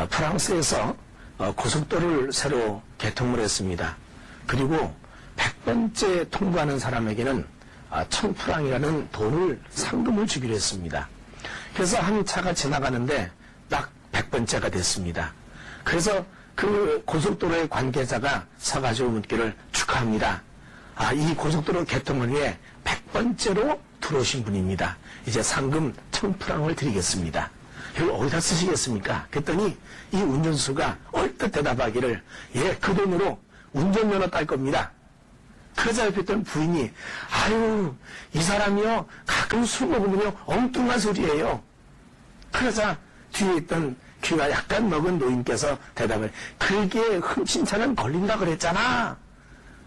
프랑스에서 고속도로를 새로 개통을 했습니다. 그리고 100번째 통과하는 사람에게는 1000프랑이라는 돈을 상금을 주기로 했습니다. 그래서 한 차가 지나가는데 딱 100번째가 됐습니다. 그래서 그 고속도로의 관계자가 서가지고 묻기를 축하합니다. 이 고속도로 개통을 위해 100번째로 들어오신 분입니다. 이제 상금 1000프랑을 드리겠습니다. 이걸 어디다 쓰시겠습니까? 그랬더니 이 운전수가 얼뜻 대답하기를 예, 그 돈으로 운전면허 딸 겁니다. 그러자 옆에 있던 부인이 아유, 이 사람이요 가끔 술 먹으면요 엉뚱한 소리예요. 그러자 뒤에 있던 귀가 약간 먹은 노인께서 대답을 그게 흠신차는 걸린다 그랬잖아.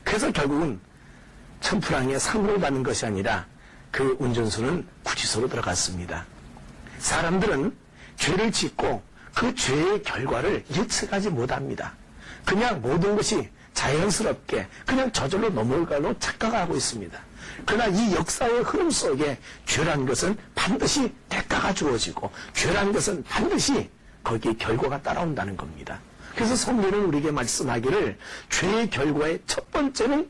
그래서 결국은 1000프랑의 상금을 받는 것이 아니라 그 운전수는 구치소로 들어갔습니다. 사람들은 죄를 짓고 그 죄의 결과를 예측하지 못합니다. 그냥 모든 것이 자연스럽게 그냥 저절로 넘어올 걸로 착각하고 있습니다. 그러나 이 역사의 흐름 속에 죄란 것은 반드시 대가가 주어지고 죄란 것은 반드시 거기에 결과가 따라온다는 겁니다. 그래서 성경은 우리에게 말씀하기를 죄의 결과의 첫 번째는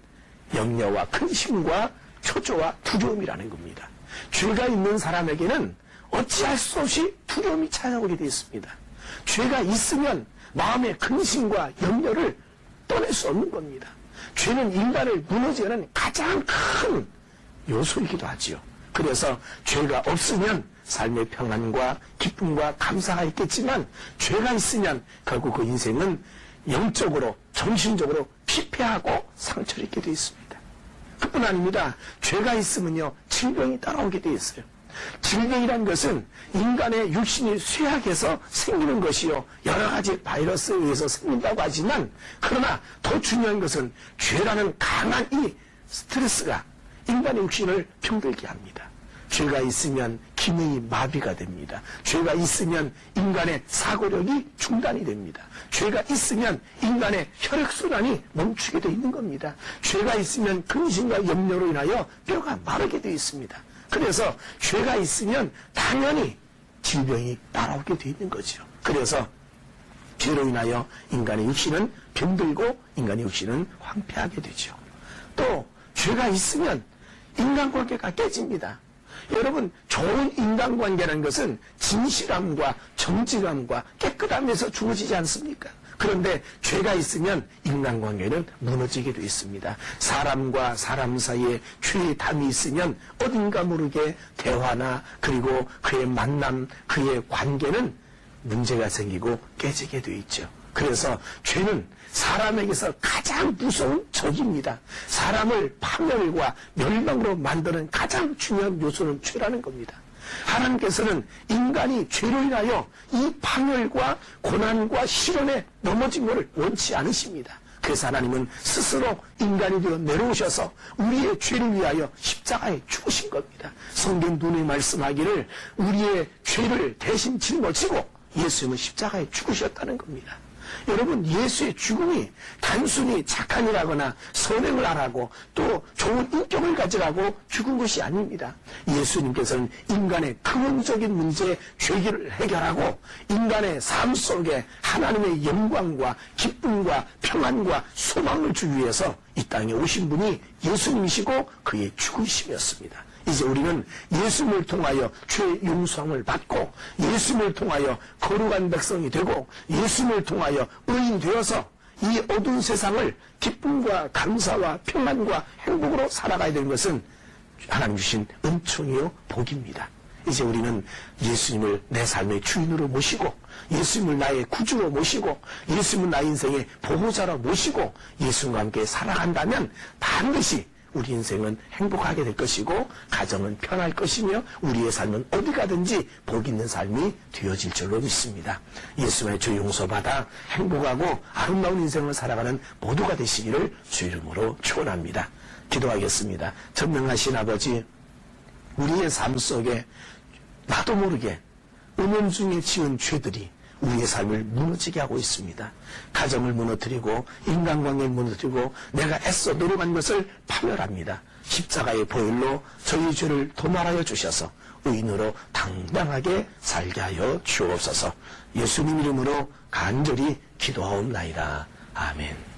염려와 근심과 초조와 두려움이라는 겁니다. 죄가 있는 사람에게는 어찌할 수 없이 두려움이 찾아오게 되어 있습니다. 죄가 있으면 마음의 근심과 염려를 떠낼 수 없는 겁니다. 죄는 인간을 무너지게 하는 가장 큰 요소이기도 하지요. 그래서 죄가 없으면 삶의 평안과 기쁨과 감사가 있겠지만 죄가 있으면 결국 그 인생은 영적으로 정신적으로 피폐하고 상처를 입게 되어 있습니다. 그뿐 아닙니다. 죄가 있으면요 질병이 따라오게 되어 있어요. 질병이란 것은 인간의 육신이 쇠약해서 생기는 것이요 여러 가지 바이러스에 의해서 생긴다고 하지만 그러나 더 중요한 것은 죄라는 강한 이 스트레스가 인간의 육신을 병들게 합니다. 죄가 있으면 기능이 마비가 됩니다. 죄가 있으면 인간의 사고력이 중단이 됩니다. 죄가 있으면 인간의 혈액순환이 멈추게 되어 있는 겁니다. 죄가 있으면 근심과 염려로 인하여 뼈가 마르게 되어 있습니다. 그래서 죄가 있으면 당연히 질병이 따라오게 되어 있는 거죠. 그래서 죄로 인하여 인간의 육신은 병들고 인간의 육신은 황폐하게 되죠. 또 죄가 있으면 인간관계가 깨집니다. 여러분, 좋은 인간관계라는 것은 진실함과 정직함과 깨끗함에서 주어지지 않습니까? 그런데 죄가 있으면 인간관계는 무너지게 되어 있습니다. 사람과 사람 사이에 죄의 담이 있으면 어딘가 모르게 대화나 그리고 그의 만남, 그의 관계는 문제가 생기고 깨지게 되어 있죠. 그래서 죄는 사람에게서 가장 무서운 적입니다. 사람을 파멸과 멸망으로 만드는 가장 중요한 요소는 죄라는 겁니다. 하나님께서는 인간이 죄로 인하여 이 파멸과 고난과 시련에 넘어진 것을 원치 않으십니다. 그래서 하나님은 스스로 인간이 되어 내려오셔서 우리의 죄를 위하여 십자가에 죽으신 겁니다. 성경 눈에 말씀하기를 우리의 죄를 대신 짊어지고 예수님은 십자가에 죽으셨다는 겁니다. 여러분, 예수의 죽음이 단순히 착한 일하거나 선행을 하라고 또 좋은 인격을 가지라고 죽은 것이 아닙니다. 예수님께서는 인간의 근원적인 문제, 죄기를 해결하고 인간의 삶 속에 하나님의 영광과 기쁨과 평안과 소망을 주기 위해서 이 땅에 오신 분이 예수님이시고 그의 죽으심이었습니다. 이제 우리는 예수님을 통하여 죄의 용서함을 받고 예수님을 통하여 거룩한 백성이 되고 예수님을 통하여 의인 되어서 이 어두운 세상을 기쁨과 감사와 평안과 행복으로 살아가야 되는 것은 하나님 주신 은총이요 복입니다. 이제 우리는 예수님을 내 삶의 주인으로 모시고 예수님을 나의 구주로 모시고 예수님을 나의 인생의 보호자로 모시고 예수님과 함께 살아간다면 반드시 우리 인생은 행복하게 될 것이고 가정은 편할 것이며 우리의 삶은 어디 가든지 복 있는 삶이 되어질 줄로 믿습니다. 예수의 죄 용서받아 행복하고 아름다운 인생을 살아가는 모두가 되시기를 주 이름으로 축원합니다. 기도하겠습니다. 전능하신 아버지, 우리의 삶 속에 나도 모르게 은연중에 지은 죄들이 우리의 삶을 무너지게 하고 있습니다. 가정을 무너뜨리고 인간관계를 무너뜨리고 내가 애써 노력한 것을 파멸합니다. 십자가의 보혈로 저희 죄를 도말하여 주셔서 의인으로 당당하게 살게 하여 주옵소서. 예수님 이름으로 간절히 기도하옵나이다. 아멘.